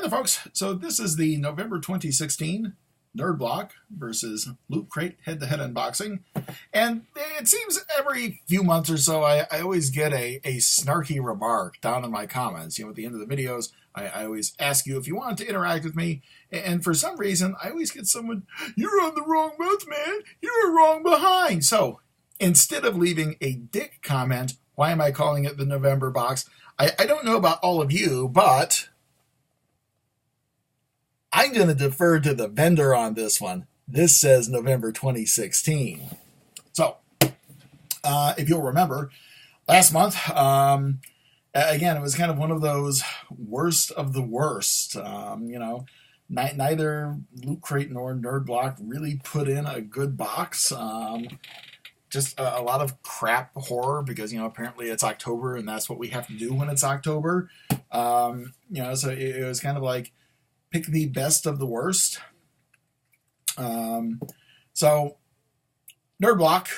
Hey there, folks. So this is the November 2016 Nerd Block versus Loot Crate head-to-head unboxing. And it seems every few months or so, I always get a snarky remark down in my comments. You know, at the end of the videos, I always ask you if you want to interact with me. And for some reason, I always get someone, "You're on the wrong month, man. You're wrong behind." So instead of leaving a dick comment, why am I calling it the November box? I don't know about all of you, but I'm going to defer to the vendor on this one. This says November 2016. So, if you'll remember, last month, again, it was kind of one of those worst of the worst. Neither Loot Crate nor Nerd Block really put in a good box. Just a lot of crap horror because, apparently it's October and that's what we have to do when it's October. So it was kind of like, pick the best of the worst. So Nerd Block,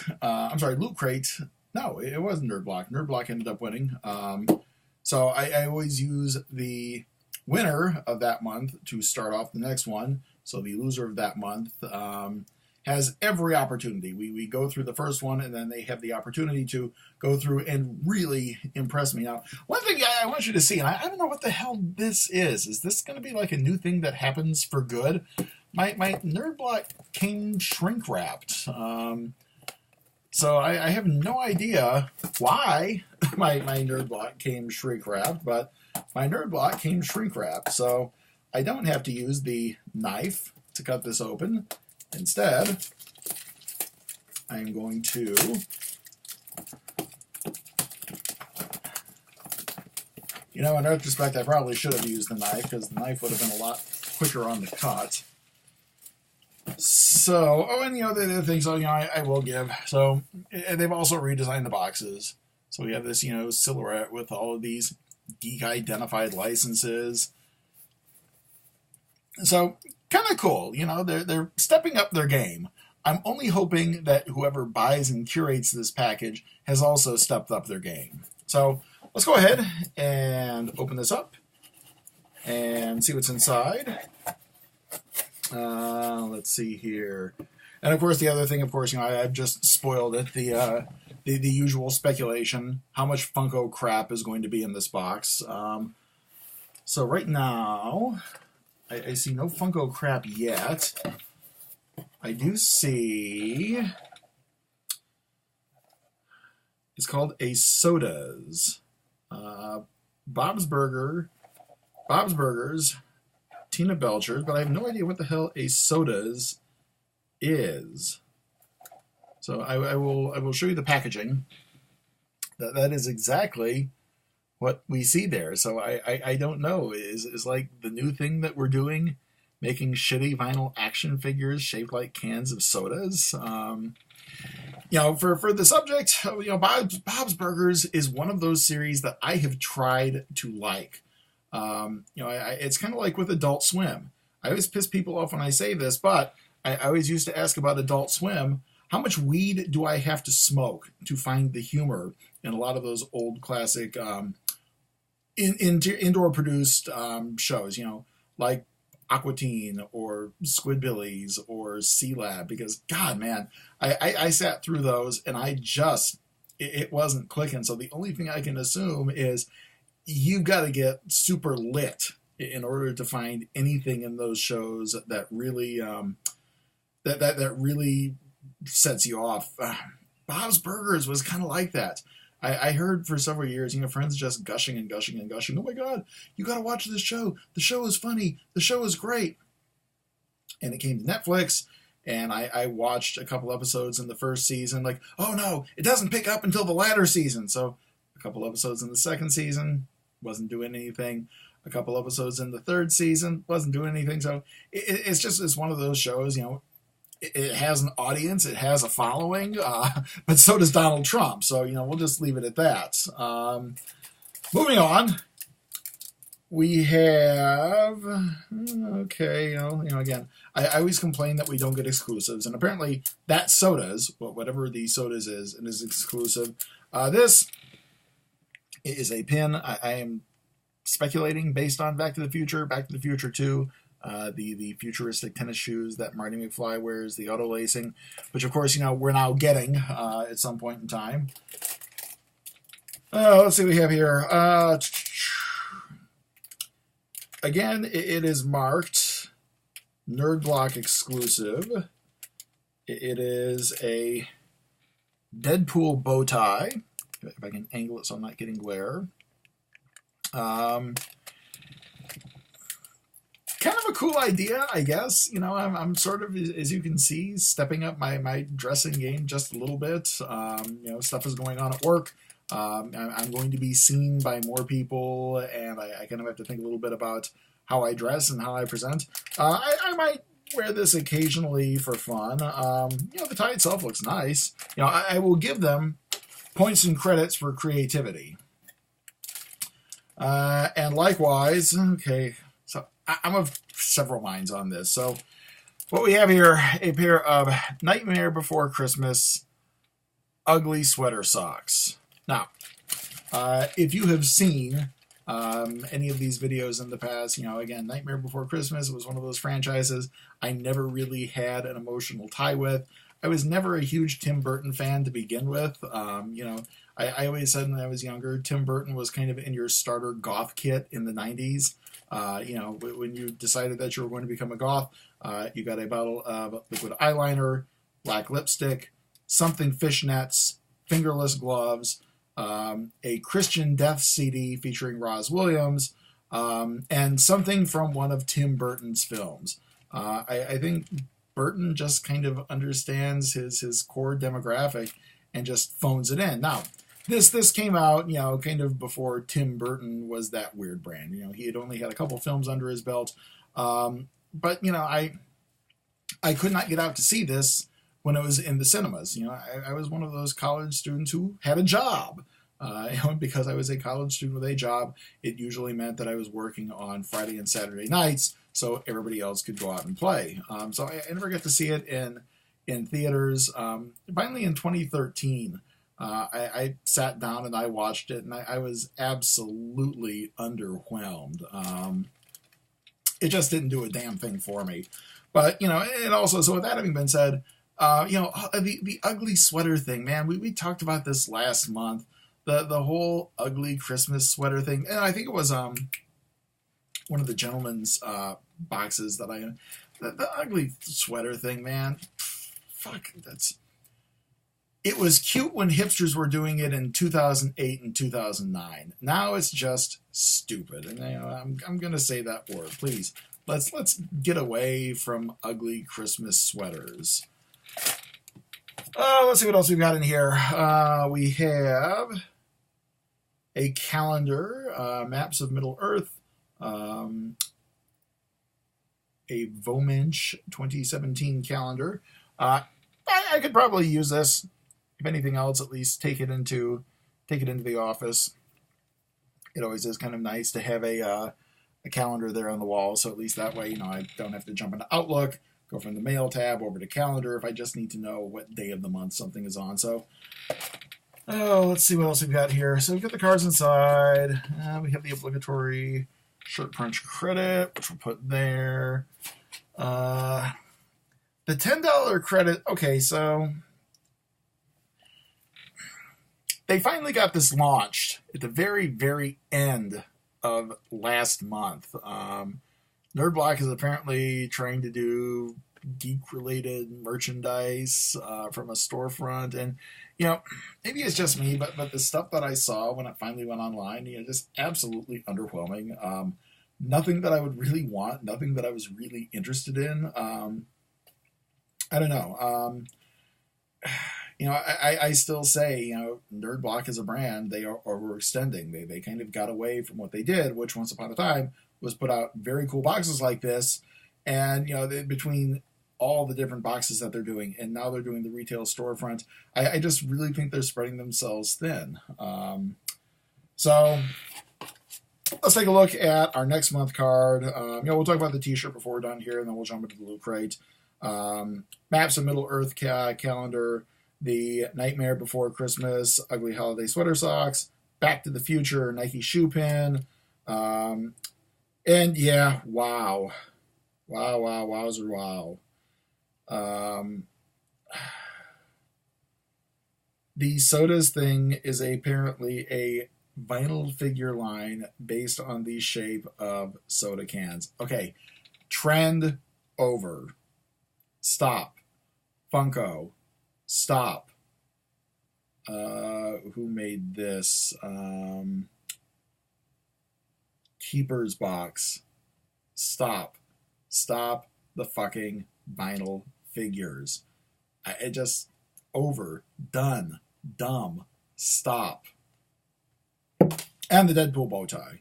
Loot Crate. No, it wasn't Nerd Block. Nerd Block ended up winning. So I always use the winner of that month to start off the next one. So the loser of that month has every opportunity. We go through the first one, and then they have the opportunity to go through and really impress me. Now, one thing I want you to see, and I don't know what the hell this is. Is this going to be like a new thing that happens for good? My Nerd Block came shrink wrapped. So I have no idea why my Nerd Block came shrink wrapped, but my Nerd Block came shrink wrapped. So I don't have to use the knife to cut this open. Instead, I'm going to in retrospect, I probably should have used the knife because the knife would have been a lot quicker on the cut. So, the other things, I will give. So, they've also redesigned the boxes. So we have this, silhouette with all of these geek-identified licenses. So, kind of cool, they're stepping up their game. I'm only hoping that whoever buys and curates this package has also stepped up their game. So let's go ahead and open this up and see what's inside. Let's see here. And of course, the other thing, I've just spoiled it. The usual speculation, how much Funko crap is going to be in this box. So right now, I see no Funko crap yet. I do see it's called a Sodas. Bob's Burgers, Tina Belcher's, but I have no idea what the hell a Sodas is. So I will show you the packaging. That is exactly what we see there. So I don't know. Is like the new thing that we're doing, making shitty vinyl action figures shaped like cans of sodas. For the subject, Bob's Burgers is one of those series that I have tried to like. It's kind of like with Adult Swim. I always piss people off when I say this, but I always used to ask about Adult Swim. How much weed do I have to smoke to find the humor in a lot of those old classic indoor produced shows, like Aqua Teen or Squidbillies or C-Lab, because God, man, I sat through those and it wasn't clicking. So the only thing I can assume is you've got to get super lit in order to find anything in those shows that really that really sets you off. Bob's Burgers was kind of like that. I heard for several years, friends just gushing and gushing and gushing. "Oh my God, you got to watch this show. The show is funny. The show is great." And it came to Netflix, and I watched a couple episodes in the first season. Like, oh no, it doesn't pick up until the latter season. So a couple episodes in the second season, wasn't doing anything. A couple episodes in the third season, wasn't doing anything. So it's one of those shows, it has an audience, it has a following, but so does Donald Trump. So, we'll just leave it at that. Moving on, we have, again, I always complain that we don't get exclusives, and apparently that Sodas, whatever the Sodas is, it is exclusive. This is a pin. I am speculating based on Back to the Future, Back to the Future 2, the futuristic tennis shoes that Marty McFly wears, the auto lacing, which of course, we're now getting at some point in time. Let's see what we have here. Again, it is marked Nerd Block exclusive. It is a Deadpool bow tie. If I can angle it so I'm not getting glare. Kind of a cool idea, I guess. I'm sort of, as you can see, stepping up my dressing game just a little bit. Stuff is going on at work. I'm going to be seen by more people, and I kind of have to think a little bit about how I dress and how I present. I might wear this occasionally for fun. The tie itself looks nice. I will give them points and credits for creativity. And likewise, okay, so I'm of several minds on this. So what we have here, a pair of Nightmare Before Christmas ugly sweater socks. Now, if you have seen any of these videos in the past, again, Nightmare Before Christmas was one of those franchises I never really had an emotional tie with. I was never a huge Tim Burton fan to begin with. I always said when I was younger, Tim Burton was kind of in your starter goth kit in the 90s. When you decided that you were going to become a goth, you got a bottle of liquid eyeliner, black lipstick, something fishnets, fingerless gloves, a Christian Death CD featuring Roz Williams, and something from one of Tim Burton's films. I think Burton just kind of understands his core demographic and just phones it in. Now, this came out, kind of before Tim Burton was that weird brand. He had only had a couple films under his belt. But I could not get out to see this when it was in the cinemas. I was one of those college students who had a job. Because I was a college student with a job, it usually meant that I was working on Friday and Saturday nights, so everybody else could go out and play. So I never got to see it in theaters. Finally, in 2013, I sat down and I watched it, and I was absolutely underwhelmed. It just didn't do a damn thing for me. But, and also, so with that having been said, the ugly sweater thing, man, we talked about this last month. The whole ugly Christmas sweater thing, and I think it was one of the gentleman's boxes that the ugly sweater thing, man. Fuck, it was cute when hipsters were doing it in 2008 and 2009. Now it's just stupid, and I'm gonna say that word. Please, let's get away from ugly Christmas sweaters. Let's see what else we've got in here. We have a calendar, Maps of Middle Earth, a Vominch 2017 calendar. I could probably use this. If anything else, at least take it into the office. It always is kind of nice to have a calendar there on the wall, so at least that way, I don't have to jump into Outlook, go from the mail tab over to calendar if I just need to know what day of the month something is on. So, let's see what else we've got here. So we've got the cards inside. We have the obligatory Shirt Crunch credit, which we'll put there. The $10 credit. Okay, so they finally got this launched at the very, very end of last month. Nerd Block is apparently trying to do geek-related merchandise from a storefront, and maybe it's just me, but the stuff that I saw when it finally went online, just absolutely underwhelming. Nothing that I would really want, nothing that I was really interested in. I don't know. I still say, Nerd Block as a brand, they are overextending. They kind of got away from what they did, which once upon a time was put out very cool boxes like this. And, between all the different boxes that they're doing, and now they're doing the retail storefront, I just really think they're spreading themselves thin. So let's take a look at our next month card. We'll talk about the t-shirt before we're done here, and then we'll jump into the Loot Crate. Maps of Middle Earth calendar, the Nightmare Before Christmas ugly holiday sweater socks, Back to the Future Nike shoe pin, Um, and yeah, wow. Wow, wow, wowzer, wow. Um, the sodas thing is apparently a vinyl figure line based on the shape of soda cans. Okay, trend over. Stop. Funko. Stop. Who made this? Keeper's Box. Stop. Stop the fucking vinyl figures. It just over. Done. Dumb. Stop. And the Deadpool bow tie.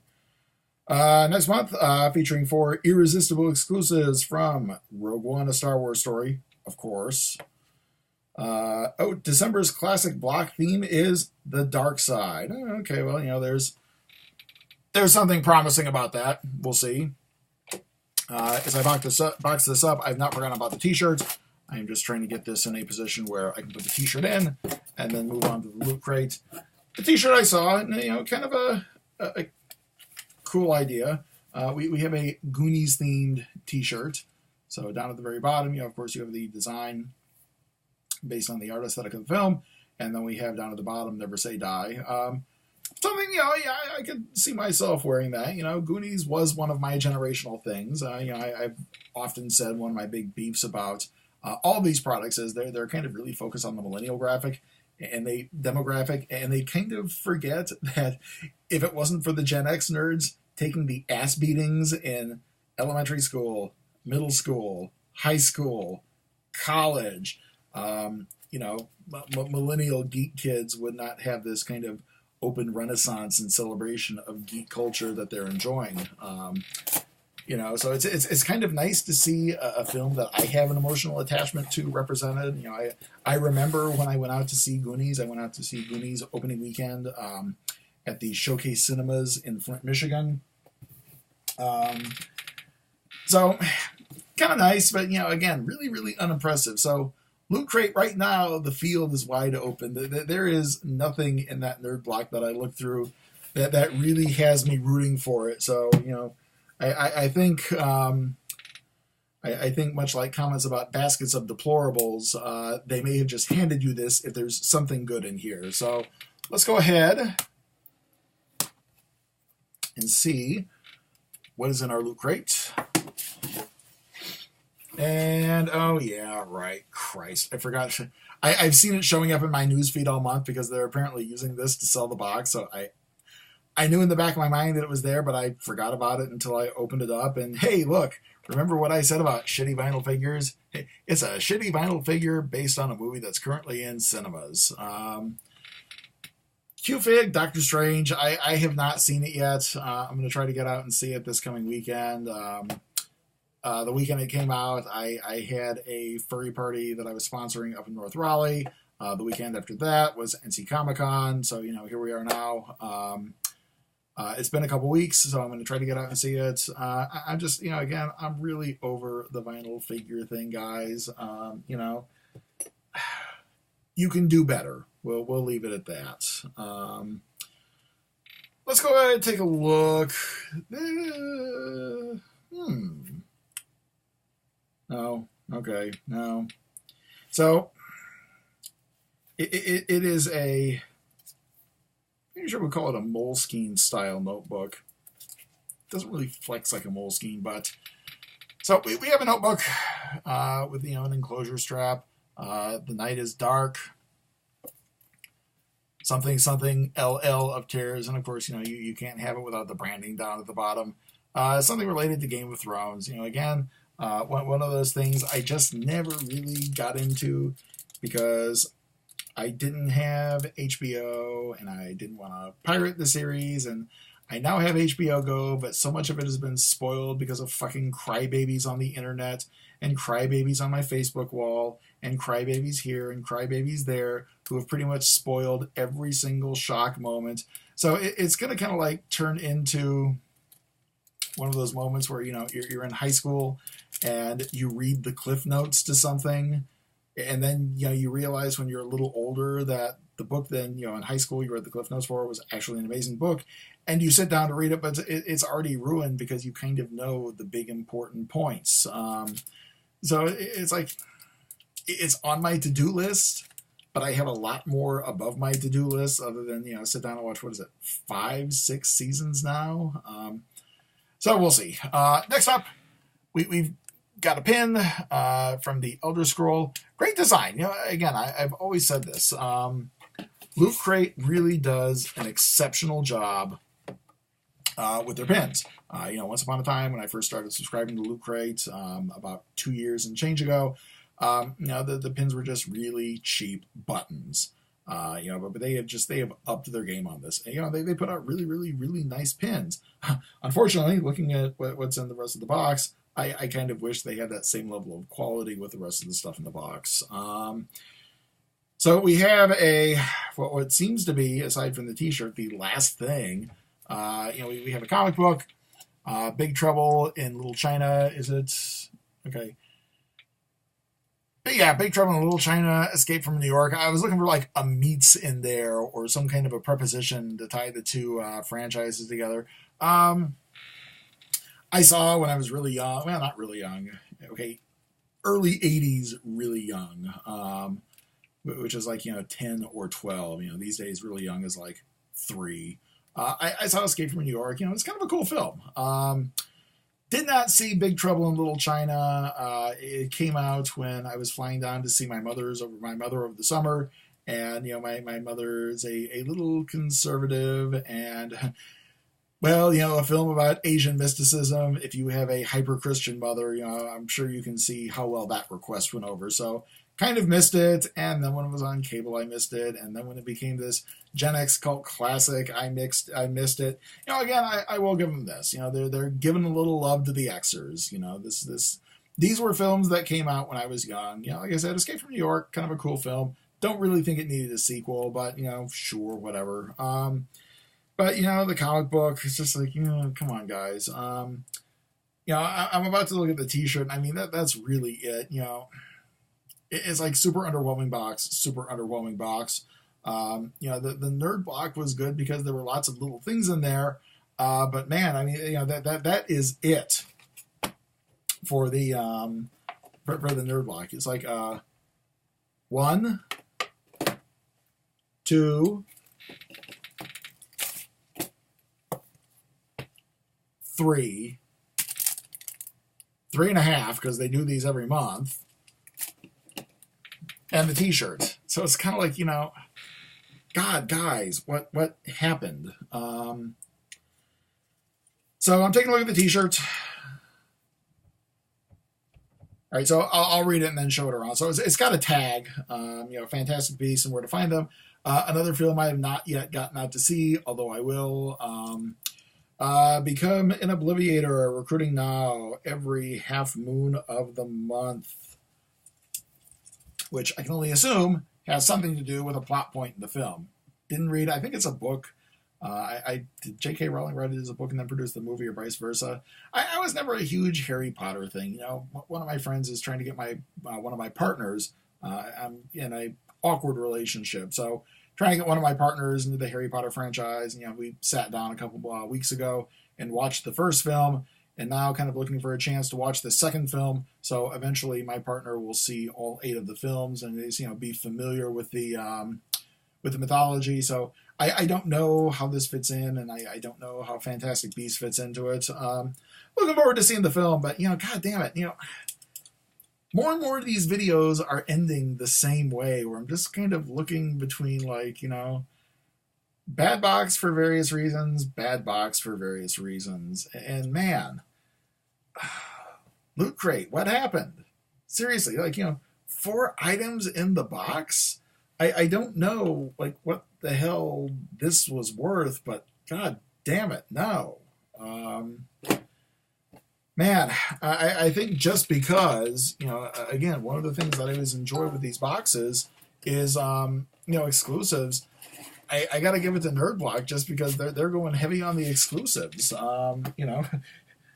Next month, featuring 4 irresistible exclusives from Rogue One, a Star Wars story, of course. December's classic block theme is the dark side. Okay, well, there's something promising about that. We'll see. As I box this up, I've not forgotten about the t-shirts. I am just trying to get this in a position where I can put the t-shirt in and then move on to the loot crate. The t-shirt I saw, kind of a cool idea. We have a Goonies themed t-shirt. So down at the very bottom, of course, you have the design based on the art aesthetic of the film, and then we have down at the bottom, Never Say Die. Something, I could see myself wearing that. Goonies was one of my generational things. I've often said one of my big beefs about all these products is they're kind of really focused on the millennial demographic, and they kind of forget that if it wasn't for the Gen X nerds taking the ass beatings in elementary school, middle school, high school, college, millennial geek kids would not have this kind of open renaissance and celebration of geek culture that they're enjoying. So it's kind of nice to see a film that I have an emotional attachment to represented. I remember when I went out to see Goonies. I went out to see Goonies opening weekend at the Showcase Cinemas in Flint, Michigan. So kind of nice, but again, really, really unimpressive. So Loot Crate right now, the field is wide open. There is nothing in that nerd block that I look through that really has me rooting for it. So I think I think much like comments about baskets of deplorables, they may have just handed you this if there's something good in here. So let's go ahead and see what is in our Loot Crate. And, oh yeah, right, Christ, I forgot. I've seen it showing up in my newsfeed all month because they're apparently using this to sell the box, so I knew in the back of my mind that it was there, but I forgot about it until I opened it up, and hey, look, remember what I said about shitty vinyl figures? It's a shitty vinyl figure based on a movie that's currently in cinemas. Q-Fig, Doctor Strange, I have not seen it yet. I'm going to try to get out and see it this coming weekend. The weekend it came out, I had a furry party that I was sponsoring up in North Raleigh. The weekend after that was NC Comic Con, so here we are now. It's been a couple weeks, so I'm going to try to get out and see it. I'm just, again, I'm really over the vinyl figure thing, guys. You can do better. We'll leave it at that. Let's go ahead and take a look. No. Okay. No. So it is a, I'm sure we'll call it a Moleskine style notebook. It doesn't really flex like a Moleskine, but so we have a notebook with an enclosure strap. The night is dark. Something LL of Tears, and of course you can't have it without the branding down at the bottom. Something related to Game of Thrones. Again. One of those things I just never really got into because I didn't have HBO and I didn't want to pirate the series, and I now have HBO Go, but so much of it has been spoiled because of fucking crybabies on the internet and crybabies on my Facebook wall and crybabies here and crybabies there who have pretty much spoiled every single shock moment. So it's going to kind of like turn into one of those moments where you're in high school and you read the cliff notes to something, and then you realize when you're a little older that the book then in high school you read the cliff notes for was actually an amazing book, and you sit down to read it, but it's already ruined because you kind of know the big important points. So it's like it's on my to-do list, but I have a lot more above my to-do list other than, sit down and watch, what is it, 5, 6 seasons now? So we'll see. Next up, we've got a pin from the Elder Scroll. Great design. Again, I've always said this. Loot Crate really does an exceptional job with their pins. Once upon a time when I first started subscribing to Loot Crate about 2 years and change ago, the pins were just really cheap buttons. But they have upped their game on this. They put out really, really, really nice pins. Unfortunately, looking at what's in the rest of the box, I kind of wish they had that same level of quality with the rest of the stuff in the box. So we have what seems to be, aside from the T-shirt, the last thing. We have a comic book, Big Trouble in Little China. Is it okay? But yeah, Big Trouble in Little China, Escape from New York. I was looking for like a meets in there or some kind of a preposition to tie the two franchises together. I saw when I was really young, well, not really young, okay, early 80s, really young, which is like, 10 or 12. These days, really young is like 3. I saw Escape from New York. It's kind of a cool film. Did not see Big Trouble in Little China. It came out when I was flying down to see my mother over the summer. And, my mother is a little conservative and... Well, a film about Asian mysticism. If you have a hyper-Christian mother, I'm sure you can see how well that request went over. So kind of missed it. And then when it was on cable, I missed it. And then when it became this Gen X cult classic, I missed it. Again, I will give them this. They're giving a little love to the Xers. These were films that came out when I was young. Like I said, Escape from New York, kind of a cool film. Don't really think it needed a sequel, but, sure, whatever. But, the comic book, it's just like, come on, guys. I'm about to look at the T-shirt, and I mean, that's really it. It's like super underwhelming box. The nerd block was good because there were lots of little things in there. But man, I mean, that is it for the for the nerd block. It's like 1, 2, 3, 3.5, because they do these every month, and the T-shirt. So it's kind of like, God, guys, what happened? So I'm taking a look at the T-shirt. All right, so I'll read it and then show it around. So it's got a tag, Fantastic Beasts and where to find them. Another film I have not yet gotten out to see, although I will. Become an Obliviator, recruiting now every half moon of the month, which I can only assume has something to do with a plot point in the film. Didn't read. I think it's a book. Did J.K. Rowling write it as a book and then produce the movie, or vice versa? I was never a huge Harry Potter thing. One of my friends is trying to get one of my partners. I'm in a awkward relationship, so trying to get one of my partners into the Harry Potter franchise. We sat down a couple weeks ago and watched the first film, and now kind of looking for a chance to watch the second film. So eventually my partner will see all 8 of the films and be familiar with the mythology. So I don't know how this fits in, and I don't know how Fantastic Beasts fits into it. Looking forward to seeing the film, but God damn it, more and more of these videos are ending the same way, where I'm just kind of looking between bad box for various reasons, bad box for various reasons. And man, Loot Crate, what happened? Seriously, 4 items in the box? I don't know what the hell this was worth, but God damn it, no. Man, I think just because, again, one of the things that I always enjoy with these boxes is, exclusives. I got to give it to Nerd Block just because they're going heavy on the exclusives.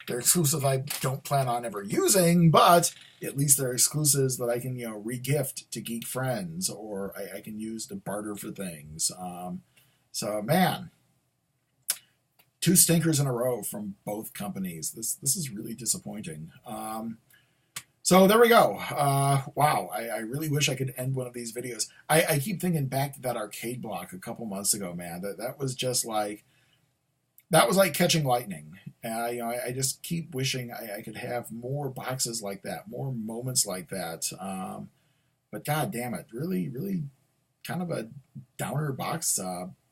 They're exclusives I don't plan on ever using, but at least they're exclusives that I can, re-gift to geek friends, or I can use to barter for things. So, man, two stinkers in a row from both companies. This is really disappointing. So there we go. Wow, I really wish I could end one of these videos. I keep thinking back to that arcade block a couple months ago, man. That was just like, that was like catching lightning. I just keep wishing I could have more boxes like that, more moments like that. But god damn it, really, really kind of a downer box.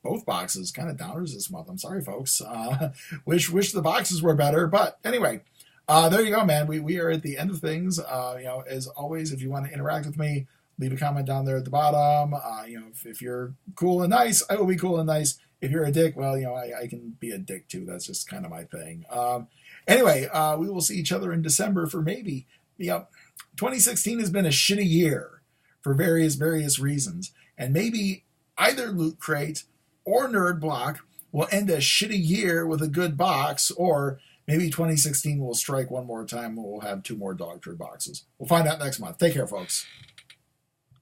Both boxes kind of downers this month. I'm sorry, folks. Wish the boxes were better. But anyway, there you go, man. We are at the end of things. As always, if you want to interact with me, leave a comment down there at the bottom. If you're cool and nice, I will be cool and nice. If you're a dick, well, I can be a dick too. That's just kind of my thing. Anyway, we will see each other in December for maybe, 2016 has been a shitty year for various reasons. And maybe either Loot Crate or Nerd Block will end a shitty year with a good box, or maybe 2016 will strike one more time and we'll have 2 more Dog Turd boxes. We'll find out next month. Take care, folks.